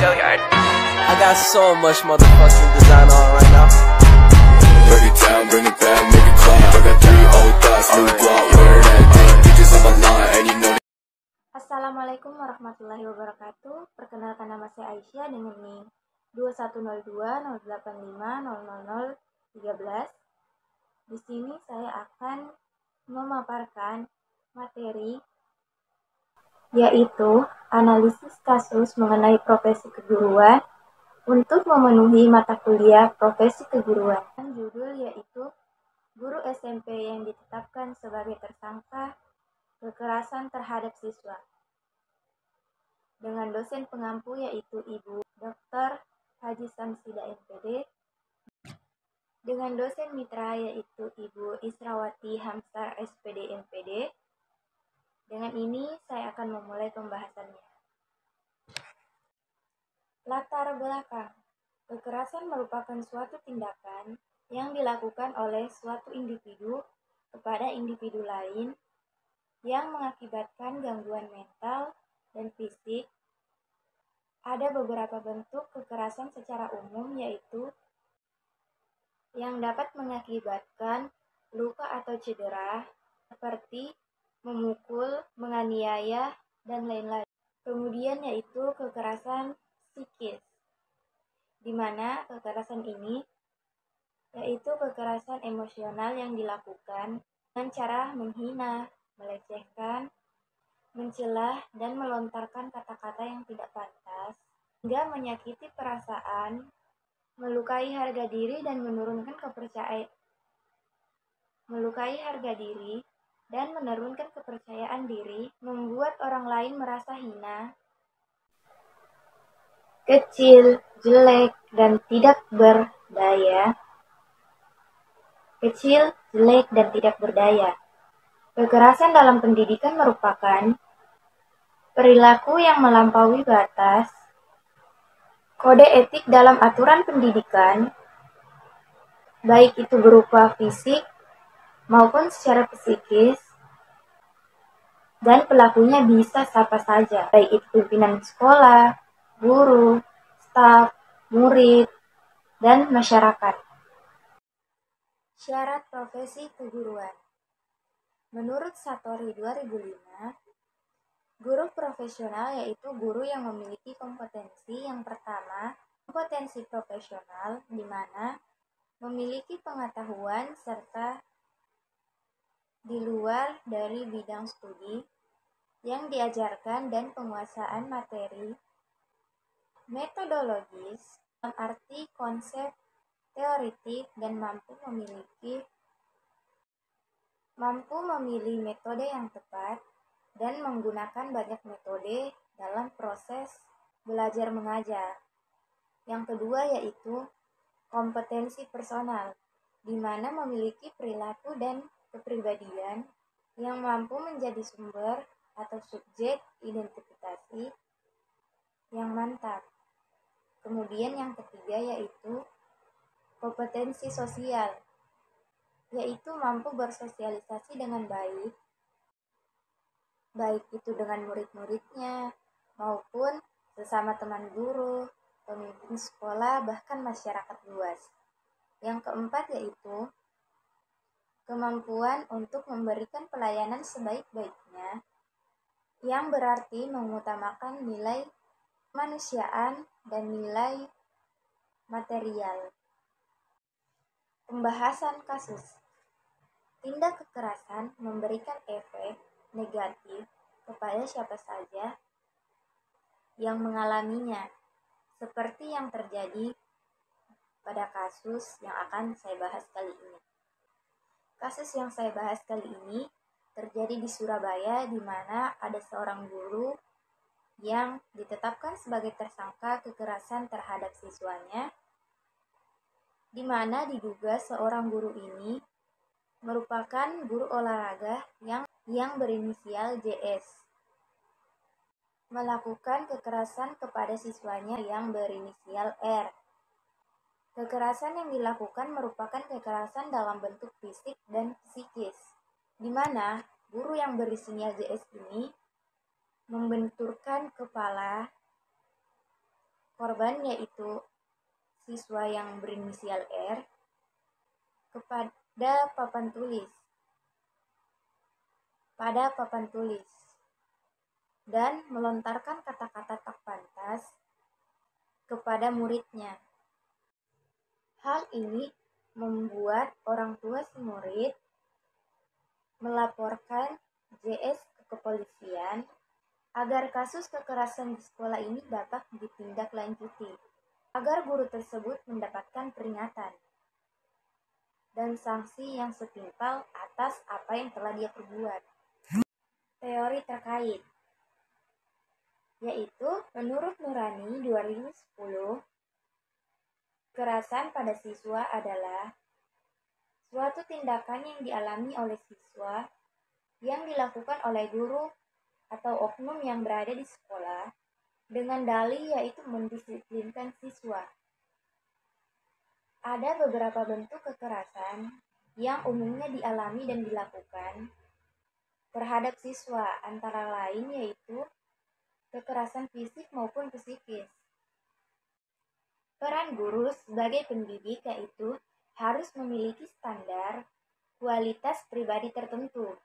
Go yard. I got so much motherfucking design on right now. Break it down, bring it back, make it clap. I got 3 old thoughts, new block, where that thing. Bitches on my line, and you know. Assalamualaikum warahmatullahi wabarakatuh. Perkenalkan, nama saya Aisyah dengan NIM 210208500013. Di sini saya akan memaparkan materi yaitu analisis kasus mengenai profesi keguruan untuk memenuhi mata kuliah profesi keguruan. Judul yaitu Guru SMP yang ditetapkan sebagai tersangka kekerasan terhadap siswa. Dengan dosen pengampu yaitu Ibu Dr. Haji Samsida MPD, dengan dosen mitra yaitu Ibu Israwati Hamsar SPD MPD. Dengan ini saya akan memulai pembahasannya. Latar belakang. Kekerasan merupakan suatu tindakan yang dilakukan oleh suatu individu kepada individu lain yang mengakibatkan gangguan mental dan fisik. Ada beberapa bentuk kekerasan secara umum yaitu yang dapat mengakibatkan luka atau cedera seperti memukul, menganiaya, dan lain-lain. Kemudian yaitu kekerasan psikis, di mana kekerasan ini yaitu kekerasan emosional yang dilakukan dengan cara menghina, melecehkan, mencela, dan melontarkan kata-kata yang tidak pantas, hingga menyakiti perasaan, melukai harga diri dan menurunkan kepercayaan diri, membuat orang lain merasa hina, kecil, jelek, dan tidak berdaya. Kekerasan dalam pendidikan merupakan perilaku yang melampaui batas, kode etik dalam aturan pendidikan, baik itu berupa fisik maupun secara psikis, dan pelakunya bisa siapa saja, baik itu pimpinan sekolah, guru, staf, murid, dan masyarakat. Syarat profesi keguruan. Menurut Satori 2005, guru profesional yaitu guru yang memiliki kompetensi yang pertama, kompetensi profesional, di mana memiliki pengetahuan serta di luar dari bidang studi yang diajarkan dan penguasaan materi metodologis dalam arti konsep teoritik dan mampu memilih metode yang tepat dan menggunakan banyak metode dalam proses belajar mengajar. Yang kedua yaitu kompetensi personal, di mana memiliki perilaku dan kepribadian yang mampu menjadi sumber atau subjek identifikasi yang mantap. Kemudian yang ketiga yaitu kompetensi sosial, yaitu mampu bersosialisasi dengan baik itu dengan murid-muridnya maupun sesama teman guru, pemimpin sekolah, bahkan masyarakat luas. Yang keempat yaitu kemampuan untuk memberikan pelayanan sebaik-baiknya, yang berarti mengutamakan nilai kemanusiaan dan nilai material. Pembahasan kasus. Tindak kekerasan memberikan efek negatif kepada siapa saja yang mengalaminya, seperti yang terjadi pada kasus yang akan saya bahas kali ini. Kasus yang saya bahas kali ini terjadi di Surabaya, di mana ada seorang guru yang ditetapkan sebagai tersangka kekerasan terhadap siswanya, di mana diduga seorang guru ini merupakan guru olahraga yang berinisial JS, melakukan kekerasan kepada siswanya yang berinisial R. Kekerasan yang dilakukan merupakan kekerasan dalam bentuk fisik dan psikis, di mana guru yang berinisial JS ini membenturkan kepala korban yaitu siswa yang berinisial R kepada papan tulis dan melontarkan kata-kata tak pantas kepada muridnya. Hal ini membuat orang tua si murid melaporkan JS ke kepolisian agar kasus kekerasan di sekolah ini dapat ditindaklanjuti, agar guru tersebut mendapatkan peringatan dan sanksi yang setimpal atas apa yang telah dia perbuat. Teori terkait yaitu menurut Nurani 2010, kekerasan pada siswa adalah suatu tindakan yang dialami oleh siswa yang dilakukan oleh guru atau oknum yang berada di sekolah dengan dalih yaitu mendisiplinkan siswa. Ada beberapa bentuk kekerasan yang umumnya dialami dan dilakukan terhadap siswa, antara lain yaitu kekerasan fisik maupun psikis. Peran guru sebagai pendidik yaitu harus memiliki standar kualitas pribadi tertentu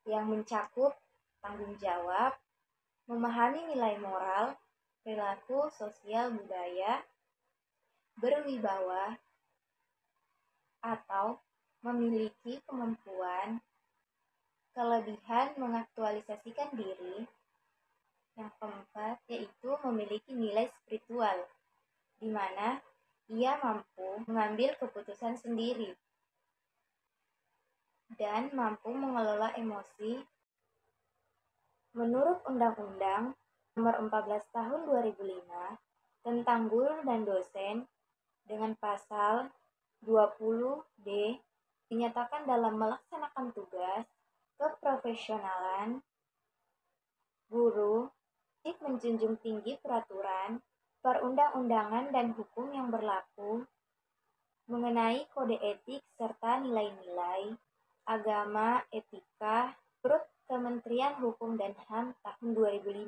yang mencakup tanggung jawab, memahami nilai moral, perilaku sosial budaya, berwibawa, atau memiliki kemampuan, kelebihan mengaktualisasikan diri. Yang keempat yaitu memiliki nilai spiritual, di mana ia mampu mengambil keputusan sendiri dan mampu mengelola emosi. Menurut Undang-Undang Nomor 14 Tahun 2005 tentang guru dan dosen dengan pasal 20D dinyatakan dalam melaksanakan tugas keprofesionalan guru menjunjung tinggi peraturan, perundang-undangan dan hukum yang berlaku mengenai kode etik serta nilai-nilai agama etika menurut Kementerian Hukum dan HAM tahun 2005.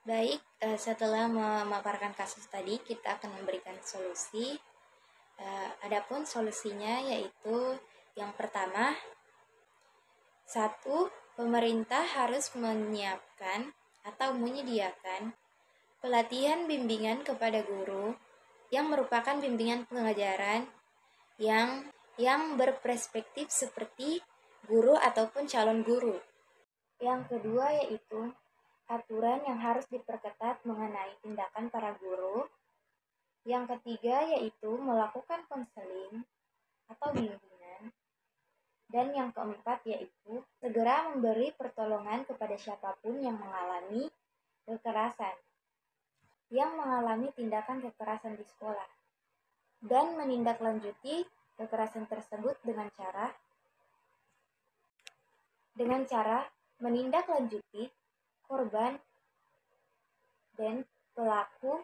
Baik, setelah memaparkan kasus tadi, kita akan memberikan solusi. Adapun solusinya yaitu yang pertama, 1. Pemerintah harus menyiapkan atau menyediakan pelatihan bimbingan kepada guru yang merupakan bimbingan pengajaran yang berperspektif seperti guru ataupun calon guru. Yang kedua yaitu aturan yang harus diperketat mengenai tindakan para guru. Yang ketiga yaitu melakukan konseling atau bimbingan. Dan yang keempat yaitu segera memberi pertolongan kepada siapapun yang mengalami kekerasan, yang mengalami tindakan kekerasan di sekolah, dan menindaklanjuti kekerasan tersebut dengan cara menindaklanjuti korban dan pelaku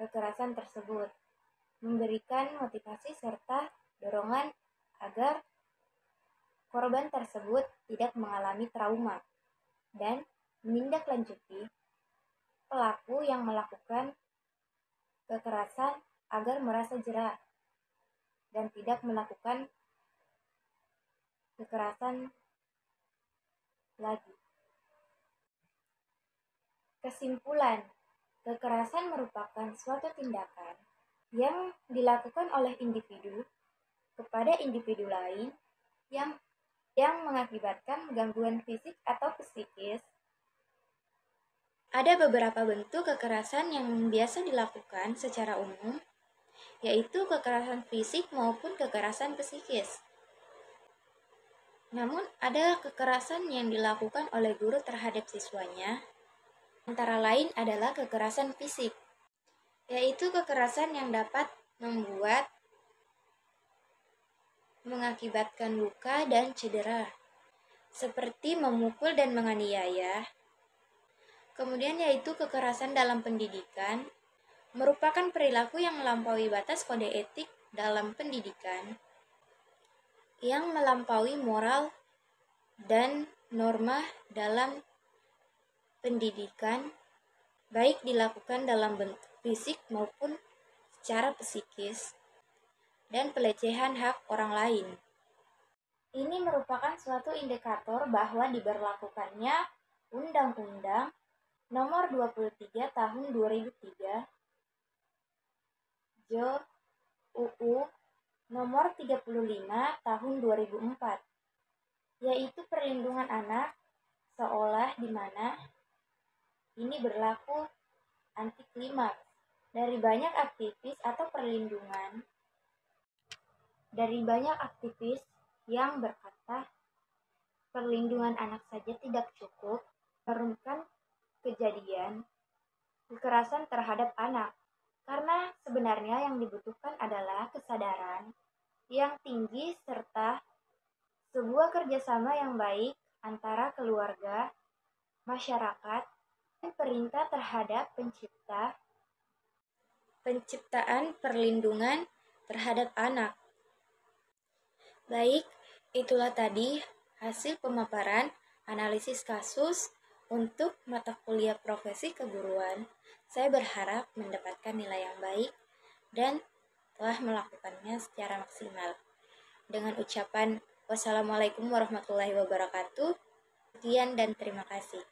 kekerasan tersebut, memberikan motivasi serta dorongan agar korban tersebut tidak mengalami trauma, dan menindaklanjuti pelaku yang melakukan kekerasan agar merasa jera dan tidak melakukan kekerasan lagi. Kesimpulan, kekerasan merupakan suatu tindakan yang dilakukan oleh individu kepada individu lain yang mengakibatkan gangguan fisik atau psikis. Ada beberapa bentuk kekerasan yang biasa dilakukan secara umum, yaitu kekerasan fisik maupun kekerasan psikis. Namun, ada kekerasan yang dilakukan oleh guru terhadap siswanya, antara lain adalah kekerasan fisik, yaitu kekerasan yang dapat mengakibatkan luka dan cedera, seperti memukul dan menganiaya. Kemudian yaitu kekerasan dalam pendidikan, merupakan perilaku yang melampaui batas kode etik dalam pendidikan, yang melampaui moral dan norma dalam pendidikan, baik dilakukan dalam bentuk fisik maupun secara psikis, dan pelecehan hak orang lain. Ini merupakan suatu indikator bahwa diberlakukannya Undang-Undang Nomor 23 Tahun 2003, JO UU Nomor 35 Tahun 2004, yaitu perlindungan anak, seolah di mana ini berlaku anti klimaks dari banyak aktivis yang berkata perlindungan anak saja tidak cukup menurunkan kejadian kekerasan terhadap anak, karena sebenarnya yang dibutuhkan adalah kesadaran yang tinggi serta sebuah kerjasama yang baik antara keluarga, masyarakat, dan pemerintah terhadap penciptaan perlindungan terhadap anak. Baik, itulah tadi hasil pemaparan analisis kasus untuk mata kuliah profesi keguruan. Saya berharap mendapatkan nilai yang baik dan telah melakukannya secara maksimal. Dengan ucapan wassalamualaikum warahmatullahi wabarakatuh. Sekian dan terima kasih.